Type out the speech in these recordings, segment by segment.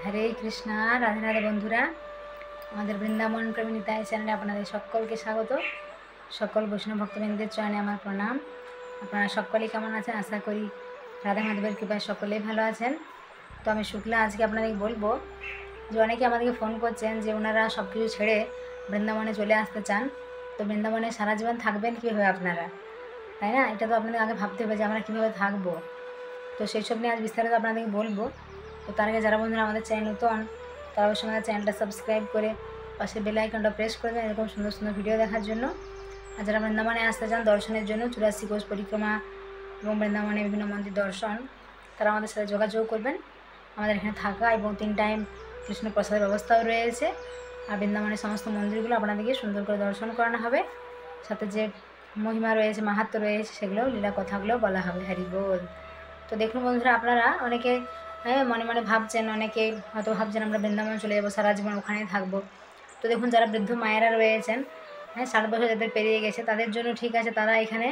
হরে কৃষ্ণা। রাধে রাধে বন্ধুরা, আমাদের বৃন্দাবন প্রেমিতায় চ্যানেলে আপনাদের সকলকে স্বাগত। সকল বৈষ্ণব ভক্তবৃন্দের চরণে আমার প্রণাম। আপনারা সকলেই কেমন আছেন? আশা করি রাধা মাধবের কৃপায় সকলেই ভালো আছেন। তো আমি শুক্লা আজকে আপনাদেরকে বলবো যে অনেকে আমাদেরকে ফোন করছেন যে ওনারা সব কিছু ছেড়ে বৃন্দাবনে চলে আসতে চান। তো বৃন্দাবনে সারা জীবন থাকবেন কীভাবে আপনারা, তাই না? এটা তো আপনাদের আগে ভাবতে হবে যে আমরা কীভাবে থাকবো। তো সেই সব নিয়ে আজ বিস্তারিত আপনাদেরকে বলবো। তো তার আগে যারা বন্ধুরা আমাদের চ্যানেল নতুন, তারা অবশ্যই আমাদের চ্যানেলটা সাবস্ক্রাইব করে পাশে বেল আইকনটা প্রেস করে দেন এরকম সুন্দর সুন্দর ভিডিও দেখার জন্য। আর যারা বৃন্দাবনে আসতে চান দর্শনের জন্য 84 কোষ পরিক্রমা এবং বৃন্দাবনে বিভিন্ন মন্দির দর্শন, তারা আমাদের সাথে যোগাযোগ করবেন। আমাদের এখানে থাকা এবং 3 টাইম কৃষ্ণ প্রসাদের ব্যবস্থাও রয়েছে। আর বৃন্দাবনের সমস্ত মন্দিরগুলো আপনাদেরকে সুন্দর করে দর্শন করানো হবে। সাথে যে মহিমা রয়েছে, মাহাত্ম্য রয়েছে, সেগুলো লীলা কথাগুলো বলা হবে। হরি বল। তো দেখুন বন্ধুরা, আপনারা অনেকে মনে মনে ভাবছেন, অনেকে হয়তো ভাবছেন আমরা বৃন্দাবন চলে যাবো, সারা জীবন ওখানেই থাকবো। তো দেখুন, যারা বৃদ্ধ মায়েরা রয়েছেন, 60 বছর যাদের পেরিয়ে গেছে, তাদের জন্য ঠিক আছে, তারা এখানে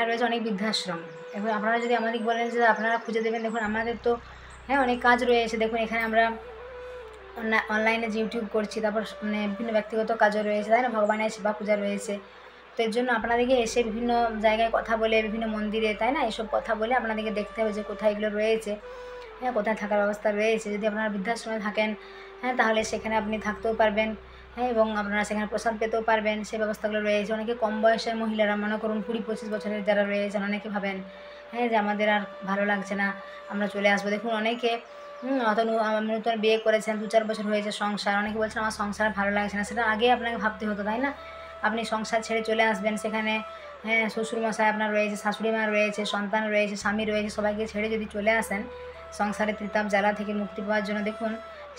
রয়েছে অনেক বৃদ্ধাশ্রম। এবং আপনারা যদি আমাদের বলেন যে আপনারা খুঁজে দেবেন, দেখুন আমাদের তো অনেক কাজ রয়েছে। দেখুন এখানে আমরা অনলাইনে যে ইউটিউব করছি, তারপর বিভিন্ন ব্যক্তিগত কাজও রয়েছে, তাই না? ভগবানের সেবা পূজা রয়েছে। তো এর জন্য আপনাদেরকে এসে বিভিন্ন জায়গায় কথা বলে, বিভিন্ন মন্দিরে, তাই না, এসব কথা বলে আপনাদেরকে দেখতে হবে যে কোথায় এগুলো রয়েছে, কোথায় থাকার ব্যবস্থা রয়েছে। যদি আপনারা বৃদ্ধাশ্রমে থাকেন, তাহলে সেখানে আপনি থাকতেও পারবেন, এবং আপনারা সেখানে প্রসাদ পেতেও পারবেন। সেই ব্যবস্থাগুলো রয়েছে। অনেকে কম বয়সের মহিলারা, মনে করুন 20-25 বছরের যারা রয়েছেন, অনেকে ভাবেন যে আমাদের আর ভালো লাগছে না, আমরা চলে আসবো। দেখুন অনেকে নতুন বিয়ে করেছেন, 2-4 বছর হয়েছে সংসার, অনেকে বলছেন আমার সংসার ভালো লাগছে না। সেটা আগে আপনাকে ভাবতে হতো, তাই না? আপনি সংসার ছেড়ে চলে আসবেন, সেখানে শ্বশুরমশাই আপনার রয়েছে, শাশুড়ি মা রয়েছে, সন্তান রয়েছে, স্বামী রয়েছে, সবাইকে ছেড়ে যদি চলে আসেন সংসারে ত্রিতাপ জ্বালা থেকে মুক্তি পাওয়ার জন্য, দেখুন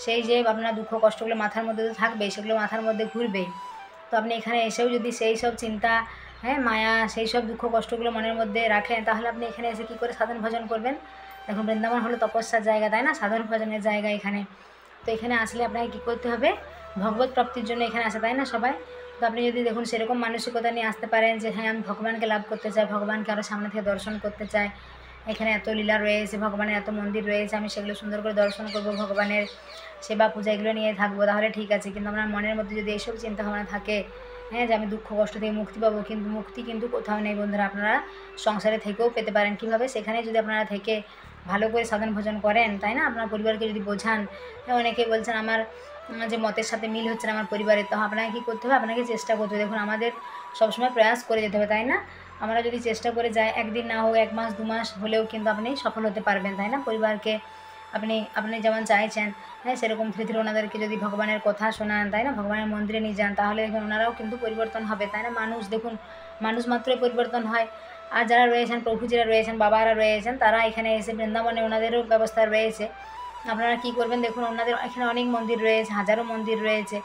সেই যে আপনার দুঃখ কষ্টগুলো মাথার মধ্যে তো থাকবেই, সেগুলো মাথার মধ্যে ঘুরবেই। তো আপনি এখানে এসেও যদি সেই সব চিন্তা, মায়া, সেই সব দুঃখ কষ্টগুলো মনের মধ্যে রাখেন, তাহলে আপনি এখানে এসে কী করে সাধন ভজন করবেন? দেখুন বৃন্দাবন হলো তপস্যার জায়গা, তাই না? সাধন ভজনের জায়গা এখানে। তো এখানে আসলে আপনাকে কী করতে হবে? ভগবত প্রাপ্তির জন্য এখানে আসে, তাই না সবাই? তো আপনি যদি দেখুন সেরকম মানসিকতা নিয়ে আসতে পারেন যে আমি ভগবানকে লাভ করতে চাই, ভগবানকে আরও সামনে থেকে দর্শন করতে চাই, এখানে এত লীলা রয়েছে, ভগবানের এত মন্দির রয়েছে, আমি সেগুলো সুন্দর করে দর্শন করব, ভগবানের সেবা পূজা এগুলো নিয়ে থাকবো, তাহলে ঠিক আছে। কিন্তু আপনার মনের মধ্যে যদি এইসব চিন্তাভাবনা থাকে, যে আমি দুঃখ কষ্ট থেকে মুক্তি পাবো, কিন্তু মুক্তি কিন্তু কোথাও নেই বন্ধুরা। আপনারা সংসারে থেকেও পেতে পারেন। কীভাবে? সেখানে যদি আপনারা থেকে ভালো করে সাধন ভজন করেন, তাই না? আপনার পরিবারকে যদি বোঝান। অনেকে বলছেন আমার যে মতের সাথে মিল হচ্ছে না আমার পরিবারের, তো আপনাকে কী করতে হবে? আপনাকে চেষ্টা করতে হবে। দেখুন আমাদের সবসময় প্রয়াস করে যেতে হবে, তাই না? আমরা যদি চেষ্টা করে যাই, একদিন না হোক 1 মাস 2 মাস হলেও কিন্তু আপনি সফল হতে পারবেন, তাই না? পরিবারকে আপনি যেমন চাইছেন, সেরকম ধীরে ধীরে ওনাদেরকে যদি ভগবানের কথা শোনান, তাই না, ভগবানের মন্দিরে নিয়ে যান, তাহলে দেখুন ওনারাও কিন্তু পরিবর্তন হবে, তাই না? দেখুন মানুষ মাত্রই পরিবর্তন হয়। আর যারা রয়েছেন, প্রভুজিরা রয়েছেন, বাবারা রয়েছেন, তারা এখানে এসে বৃন্দাবনে ওনাদেরও ব্যবস্থা রয়েছে। আপনারা কী করবেন? দেখুন ওনাদের এখানে অনেক মন্দির রয়েছে, হাজারো মন্দির রয়েছে।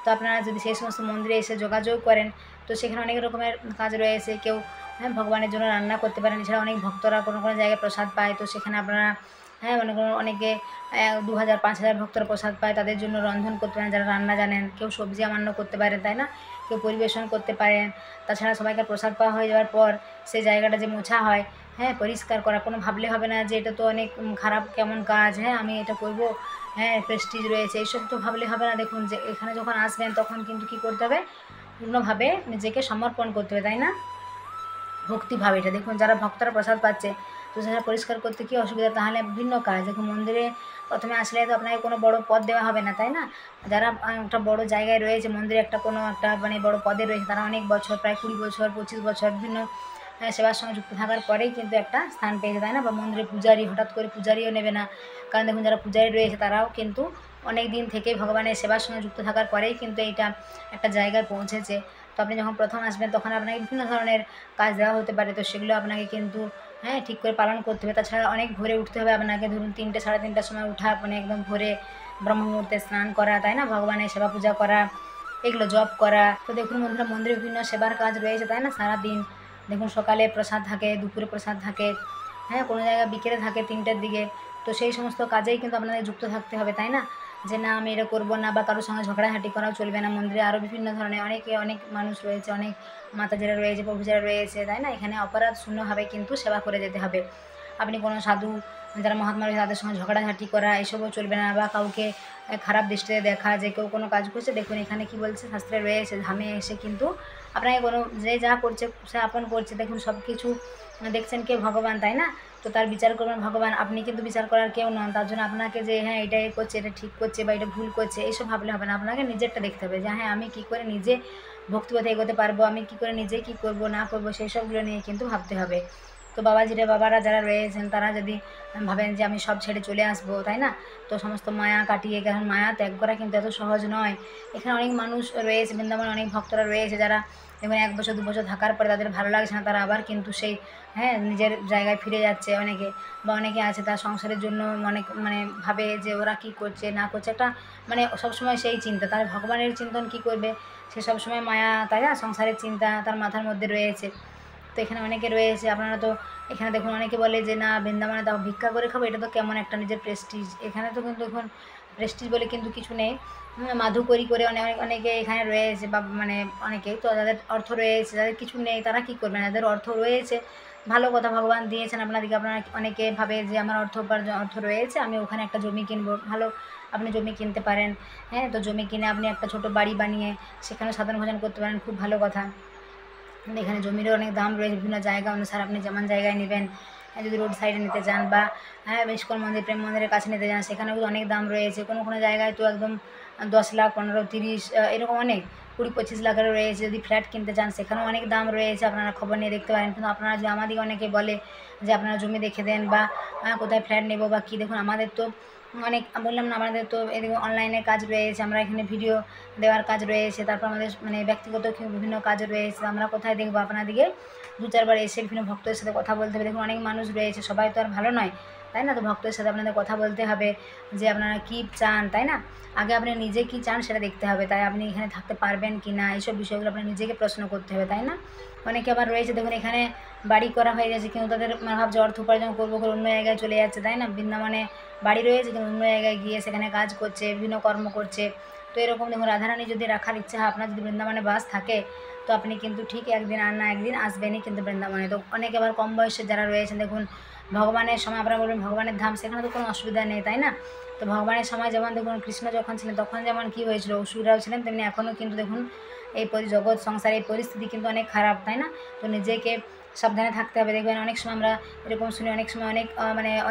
তো আপনারা যদি সেই সমস্ত মন্দিরে এসে যোগাযোগ করেন, তো সেখানে অনেক রকমের কাজ রয়েছে। কেউ ভগবানের জন্য রান্না করতে পারেন। এছাড়া অনেক ভক্তরা কোনো কোনো জায়গায় প্রসাদ পায়, তো সেখানে আপনারা মনে করুন অনেকে 2000-5000 ভক্তরা প্রসাদ পায়, তাদের জন্য রন্ধন করতে পারেন যারা রান্না জানেন। কেউ সবজি আমান্য করতে পারেন, তাই না? কেউ পরিবেশন করতে পারেন। তাছাড়া সবাইকার প্রসাদ পাওয়া হয়ে যাওয়ার পর সেই জায়গাটা যে মোছা হয়, পরিষ্কার করা, কোনো ভাবলে হবে না যে এটা তো অনেক খারাপ কেমন কাজ, আমি এটা করব, প্রেস্টিজ রয়েছে, এইসব তো ভাবলে হবে না। দেখুন যে এখানে যখন আসবেন তখন কিন্তু কী করতে হবে? পূর্ণভাবে নিজেকে সমর্পণ করতে হবে, তাই না? ভক্তিভাবে। এটা দেখুন যারা ভক্তরা প্রসাদ পাচ্ছে, তো সেটা পরিষ্কার করতে কী অসুবিধা? তাহলে ভিন্ন কাজ। দেখুন মন্দিরে প্রথমে আসলে তো আপনাকে কোনো বড় পদ দেওয়া হবে না, তাই না? যারা একটা বড় জায়গায় রয়েছে, মন্দিরে কোনো একটা বড় পদে রয়েছে, তারা অনেক বছর, প্রায় 20 বছর 25 বছর বিভিন্ন সেবার সঙ্গে যুক্ত থাকার পরেই কিন্তু একটা স্থান পেয়েছে, তাই না? বা মন্দিরে পূজারি, হঠাৎ করে পূজারিও নেবে না। কারণ দেখুন যারা পূজারি রয়েছে তারাও কিন্তু অনেক দিন থেকেই ভগবানের সেবার সঙ্গে যুক্ত থাকার পরেই কিন্তু এইটা একটা জায়গায় পৌঁছেছে। তো আপনি যখন প্রথম আসবেন তখন আপনাকে বিভিন্ন ধরনের কাজ দেওয়া হতে পারে, তো সেগুলো আপনাকে কিন্তু ঠিক করে পালন করতে হবে। তাছাড়া অনেক ভোরে উঠতে হবে আপনাকে। ধরুন 3টে 3:30টার সময় উঠা, একদম ভোরে ব্রহ্ম মুহূর্তে স্নান করা, তাই না? ভগবানের সেবা পূজা করা, এগুলো জপ করা। তো দেখুন বন্ধুরা মন্দিরে বিভিন্ন সেবার কাজ রয়েছে, তাই না? সারাদিন দেখুন সকালে প্রসাদ থাকে, দুপুরে প্রসাদ থাকে, কোনো জায়গায় বিকেলে থাকে 3টের দিকে। তো সেই সমস্ত কাজেই কিন্তু আপনাদের যুক্ত থাকতে হবে, তাই না? যে না আমি এটা করবো না, বা কারোর সঙ্গে ঝগড়াঝাটি করাও চলবে না। মন্দিরে আরও বিভিন্ন ধরনের অনেক মানুষ রয়েছে, অনেক মাতাজিরা রয়েছে, প্রভুজিরা রয়েছে, তাই না? এখানে অপরাধ শূন্যভাবে কিন্তু সেবা করে যেতে হবে। আপনি কোনো সাধু যারা মহাত্মা রয়েছে তাদের সঙ্গে ঝগড়াঝাটি করা এসবও চলবে না, বা কাউকে খারাপ দৃষ্টিতে দেখা যে কেউ কোনো কাজ করছে। দেখুন এখানে কি বলছে, শাস্ত্রে রয়েছে ধামে এসে কিন্তু আপনাকে কোনো যে যা করছে সে আপন করছে। দেখুন সব কিছু দেখছেন কে, ভগবান, তাই না? তো তার বিচার করবেন ভগবান, আপনি কিন্তু বিচার করার কেউ নন। তার জন্য আপনাকে যে হ্যাঁ এটা করছে, এটা ঠিক করছে বা এটা ভুল করছে এইসব ভাবলে হবে না। আপনাকে নিজেরটা দেখতে হবে যে হ্যাঁ আমি কী করে নিজে ভক্তিপথে এগোতে পারবো, আমি কী করে নিজে কী করবো না করবো সেই সবগুলো নিয়ে কিন্তু ভাবতে হবে। তো বাবারা যারা রয়েছেন তারা যদি ভাবেন যে আমি সব ছেড়ে চলে আসবো, তাই না? তো সমস্ত মায়া কাটিয়ে, কারণ মায়া ত্যাগ করা কিন্তু এত সহজ নয়। এখানে অনেক মানুষ রয়েছে, বৃন্দাবনে অনেক ভক্তরা রয়েছে যারা এবং 1 বছর 2 বছর থাকার পরে তাদের ভালো লাগছে না, তারা আবার কিন্তু সেই নিজের জায়গায় ফিরে যাচ্ছে অনেকে। বা অনেকে আছে তার সংসারের জন্য অনেক ভাবে যে ওরা কী করছে না করছে, একটা সবসময় সেই চিন্তা, তার ভগবানের চিন্তন কী করবে, সে সবসময় মায়া, তাই না? সংসারের চিন্তা তার মাথার মধ্যে রয়েছে। তো এখানে অনেকে রয়েছে, আপনারা তো এখানে দেখুন অনেকে বলে যে না বৃন্দাবনে তাও ভিক্ষা করে খাবো, এটা তো কেমন একটা নিজের প্রেস্টিজ। এখানে তো কিন্তু এখন প্রেস্টিজ বলে কিন্তু কিছু নেই। মাধুকরি করে অনেকে এখানে রয়েছে, বা অনেকেই তো যাদের অর্থ রয়েছে, যাদের কিছু নেই তারা কী করবেন, যাদের অর্থ রয়েছে ভালো কথা, ভগবান দিয়েছেন আপনাদেরকে। আপনারা অনেকে ভাবে যে আমার অর্থ রয়েছে, আমি ওখানে একটা জমি কিনবো, ভালো, আপনি জমি কিনতে পারেন। তো জমি কিনে আপনি একটা ছোট বাড়ি বানিয়ে সেখানে সাধন ভজন করতে পারেন, খুব ভালো কথা। এখানে জমিরও অনেক দাম রয়েছে, বিভিন্ন জায়গা অনুসারে আপনি যেমন জায়গায় নেবেন, যদি রোড সাইডে নিতে চান বা ইস্কন মন্দির, প্রেম মন্দিরের কাছে নিতে চান, সেখানেও অনেক দাম রয়েছে। কোনো জায়গায় তো একদম 10 লাখ, 15, 30 এরকম অনেক 20-25 লাখেরও রয়েছে। যদি ফ্ল্যাট কিনতে চান সেখানেও অনেক দাম রয়েছে, আপনারা খবর নিয়ে দেখতে পারেন। কিন্তু আপনারা যে আমাদেরকে অনেকে বলে যে আপনারা জমি দেখে দেন বা কোথায় ফ্ল্যাট নেবো বা কী, দেখুন আমাদের তো অনেক বললাম না, আমাদের তো এদিকে অনলাইনে কাজ রয়েছে, আমরা এখানে ভিডিও দেওয়ার কাজ রয়েছে, তারপর আমাদের ব্যক্তিগত বিভিন্ন কাজ রয়েছে। আমরা কোথায় দেখবো, আপনাদেরকে 2-4 বার এসে বিভিন্ন ভক্তদের সাথে কথা বলতে হবে। দেখুন অনেক মানুষ রয়েছে, সবাই তো আর ভালো নয়, তাই না? তো ভক্তদের সাথে আপনাদের কথা বলতে হবে যে আপনারা কী চান, তাই না? আগে আপনি নিজে কী চান সেটা দেখতে হবে, তাই আপনি এখানে থাকতে পারবেন কি না এইসব বিষয়গুলো আপনার নিজেকে প্রশ্ন করতে হবে, তাই না? অনেকে আবার রয়েছে দেখুন এখানে বাড়ি করা হয়ে গেছে, কিন্তু তাদের ভাবছে অর্থ উপার্জন করবো করে অন্য জায়গায় চলে যাচ্ছে, তাই না? বৃন্দাবনে বাড়ি রয়েছে কিন্তু অন্য জায়গায় গিয়ে সেখানে কাজ করছে, বিভিন্ন কর্ম করছে। তো এরকম দেখুন রাধারানী যদি রাখার ইচ্ছা হয়, আপনার যদি বৃন্দাবনে বাস থাকে, তো আপনি কিন্তু ঠিক একদিন আর না একদিন আসবেনই কিন্তু বৃন্দাবনে। তো অনেকে আবার কম বয়সের যারা রয়েছেন, দেখুন ভগবানের সময় আপনারা বলবেন ভগবানের ধাম, সেখানে তো কোনো অসুবিধা নেই, তাই না? তো ভগবানের সময় যেমন দেখুন কৃষ্ণ যখন ছিলেন তখন যেমন কী হয়েছিল, অসুররাও ছিলেন, তেমনি এখনও কিন্তু দেখুন এই জগৎ সংসারে এই পরিস্থিতি কিন্তু অনেক খারাপ, তাই না? তো নিজেকে সাবধানে থাকতে হবে। দেখবেন অনেক সময় আমরা এরকম শুনি, অনেক সময় অনেক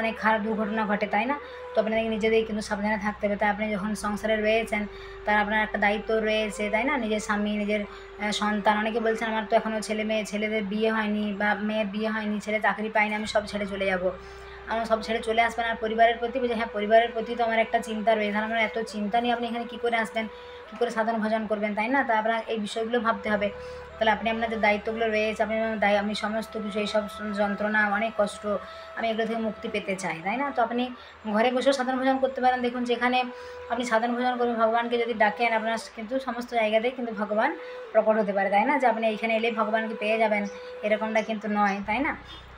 অনেক খারাপ দুর্ঘটনা ঘটে, তাই না? তো আপনাদেরকে নিজেদের কিন্তু সাবধানে থাকতে হবে। তাই আপনি যখন সংসারে রয়েছেন তার আপনার একটা দায়িত্ব রয়েছে, তাই না? নিজের স্বামী, নিজের সন্তান। অনেকে বলছেন আমার তো এখনও ছেলেদের বিয়ে হয়নি বা মেয়ের বিয়ে হয়নি, ছেলে চাকরি পায়নি, আমি সব ছেড়ে চলে যাব। আমার সব ছেড়ে চলে আসবেন আর পরিবারের প্রতি বলছে, হ্যাঁ পরিবারের প্রতি তো আমার একটা চিন্তা রয়েছে, তাহলে আমার এত চিন্তা নিয়ে আপনি এখানে কী করে আসবেন, কী করে সাধন ভজন করবেন, তাই না? তা আপনার এই বিষয়গুলো ভাবতে হবে। তাহলে আপনি আপনার যে দায়িত্বগুলো রয়েছে, আমি সমস্ত কিছু এইসব যন্ত্রণা, অনেক কষ্ট, আমি এগুলো থেকে মুক্তি পেতে চাই, তাই না? তো আপনি ঘরে বসেও সাধন ভজন করতে পারেন। দেখুন যেখানে আপনি সাধন ভজন করবেন, ভগবানকে যদি ডাকেন, আপনার কিন্তু সমস্ত জায়গাতেই কিন্তু ভগবান প্রকট হতে পারে, তাই না? যে আপনি এইখানে এলেই ভগবানকে পেয়ে যাবেন এরকমটা কিন্তু নয়, তাই না?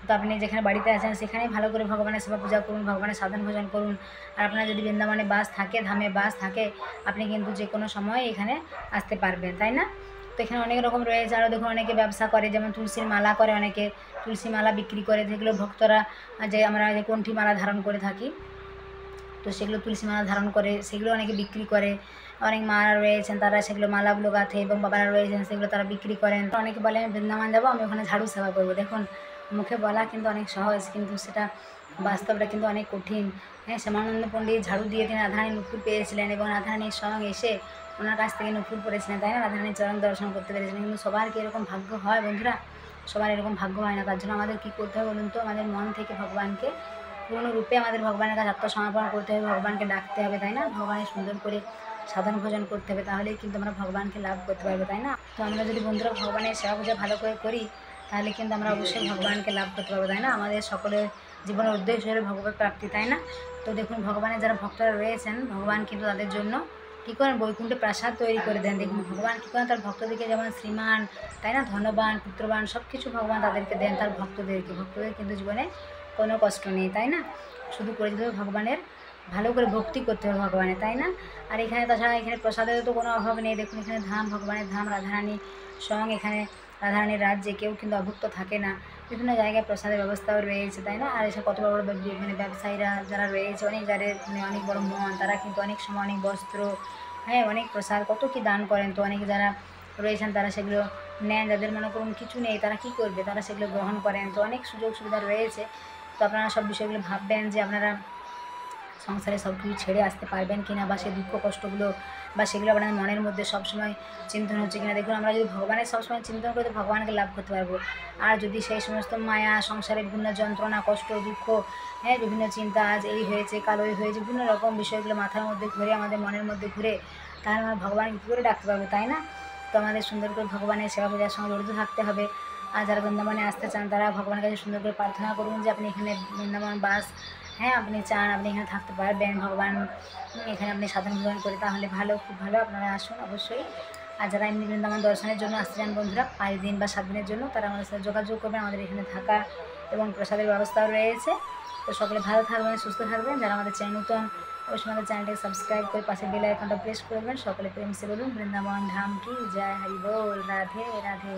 তো আপনি যেখানে বাড়িতে আছেন সেখানেই ভালো করে ভগবানের সেবা পূজা করুন, ভগবানের সাধন ভজন করুন। আর আপনার যদি বৃন্দাবনে বাস থাকে, ধামে বাস থাকে, আপনি কিন্তু যে কোনো সময় এখানে আসতে পারবেন, তাই না? তো এখানে অনেক রকম রয়েছে। আরও দেখুন অনেকে ব্যবসা করে, যেমন তুলসীর মালা করে, অনেকে তুলসী মালা বিক্রি করে, যেগুলো ভক্তরা যে আমরা যে কণ্ঠী মালা ধারণ করে থাকি, তো সেগুলো তুলসী মালা ধারণ করে, সেগুলো অনেকে বিক্রি করে। অনেক মারা রয়েছেন তারা সেগুলো মালাগুলো গাঁথে, এবং বাবারা রয়েছেন সেগুলো তারা বিক্রি করেন। অনেকে বলে আমি বৃন্দাবন যাবো, আমি ওখানে ঝাড়ু সেবা করবো। দেখুন মুখে বলা কিন্তু অনেক সহজ, কিন্তু সেটা বাস্তবটা কিন্তু অনেক কঠিন। শ্যামানন্দ পণ্ডিত ঝাড়ু দিয়ে তিনি রাধারানী নুপুর পেয়েছিলেন, এবং রাধারানীর সঙ্গে এসে ওনার কাছ থেকে নুপুর পড়েছিলেন, তাই না? রাধারানীর চরণ দর্শন করতে পেরেছিলেন। কিন্তু সবার কি এরকম ভাগ্য হয় বন্ধুরা? সবার এরকম ভাগ্য হয় না। তার জন্য আমাদের কী করতে হবে বলুন তো? আমাদের মন থেকে ভগবানকে পূর্ণরূপে আমাদের ভগবানের কাছে আত্মসমর্পণ করতে হবে, ভগবানকে ডাকতে হবে, তাই না? ভগবানের সুন্দর করে সাধন ভজন করতে হবে, তাহলেই কিন্তু আমরা ভগবানকে লাভ করতে পারবো, তাই না? তো আমরা যদি বন্ধুরা ভগবানের সেবা পূজা ভালো করে করি, তাহলে কিন্তু আমরা অবশ্যই ভগবানকে লাভ করতে পারবো, তাই না? আমাদের সকলের জীবনের উদ্দেশ্য হলো ভগবত প্রাপ্তি, তাই না? তো দেখুন ভগবানের যারা ভক্তরা রয়েছেন, ভগবান কিন্তু তাদের জন্য কী করেন, বৈকুণ্ঠে প্রাসাদ তৈরি করে দেন। দেখুন ভগবান কী করেন, তার ভক্তদেরকে যেমন শ্রীমান, তাই না, ধনবান, পুত্রবান সব কিছু ভগবান তাদেরকে দেন, তার ভক্তদের কিন্তু জীবনে কোনো কষ্ট নেই, তাই না? শুধু করে দিতে হবে ভগবানের, ভালো করে ভক্তি করতে হবে ভগবানের, তাই না? আর এখানে তাছাড়া এখানে প্রসাদেরও তো কোনো অভাব নেই। দেখুন এখানে ধাম, ভগবানের ধাম, রাধারানী স্বয়ং এখানে রাধারানীর রাজ্যে কেউ কিন্তু অভুক্ত থাকে না। বিভিন্ন জায়গায় প্রসাদের ব্যবস্থাও রয়েছে, তাই না? আর এসব কত বড় বড় মানে ব্যবসায়ীরা যারা রয়েছে, অনেক যাদের মানে অনেক বড় মন, তারা কিন্তু অনেক সময় অনেক বস্ত্র, হ্যাঁ, অনেক প্রসাদ কত কী দান করেন। তো অনেকে যারা রয়েছেন তারা সেগুলো নেন, যাদের মনে করুন কিছু নেই তারা কী করবে, তারা সেগুলো গ্রহণ করেন। তো অনেক সুযোগ সুবিধা রয়েছে। তো আপনারা সব বিষয়গুলো ভাববেন যে আপনারা সংসারে সব কিছু ছেড়ে আসতে পারবেন কিনা, বা সেই দুঃখ কষ্টগুলো বা সেগুলো আপনার মনের মধ্যে সবসময় চিন্তন হচ্ছে কিনা। দেখুন, আমরা যদি ভগবানের সবসময় চিন্তন করি তো ভগবানকে লাভ করতে পারবো। আর যদি সেই সমস্ত মায়া, সংসারে বিভিন্ন যন্ত্রণা, কষ্ট, দুঃখ, হ্যাঁ, বিভিন্ন চিন্তা, আজ এই হয়েছে কাল ওই হয়েছে, বিভিন্ন রকম বিষয়গুলো মাথার মধ্যে ঘুরে, আমাদের মনের মধ্যে ঘুরে, তাহলে আমরা ভগবানকে কী করে ডাকতে পারবো, তাই না? তো আমাদের সুন্দর করে ভগবানের সেবা পূজার সঙ্গে জড়িত থাকতে হবে। আর যারা বৃন্দাবনে আসতে চান তারা ভগবানের কাছে সুন্দর করে প্রার্থনা করুন যে আপনি এখানে বৃন্দাবন বাস, হ্যাঁ, আপনি চান আপনি এখানে থাকতে পারবেন, ভগবান এখানে আপনি সাধন ভজন করে, তাহলে ভালো, খুব ভালো, আপনারা আসুন অবশ্যই। আর যারা এমনি বৃন্দাবন দর্শনের জন্য আসতে চান বন্ধুরা 5 দিন বা 7 দিনের জন্য, তারা আমাদের সাথে যোগাযোগ করবেন। আমাদের এখানে থাকা এবং প্রসাদের ব্যবস্থাও রয়েছে। তো সকলে ভালো থাকবেন, সুস্থ থাকবেন। যারা আমাদের চ্যানেল নতুন, অবশ্যই আমাদের চ্যানেলটাকে সাবস্ক্রাইব করে পাশে বেল আইকনটা প্রেস করবেন। সকলে প্রেম সে বলুন বৃন্দাবন ধাম কি জয়, হরি বল, রাধে রাধে।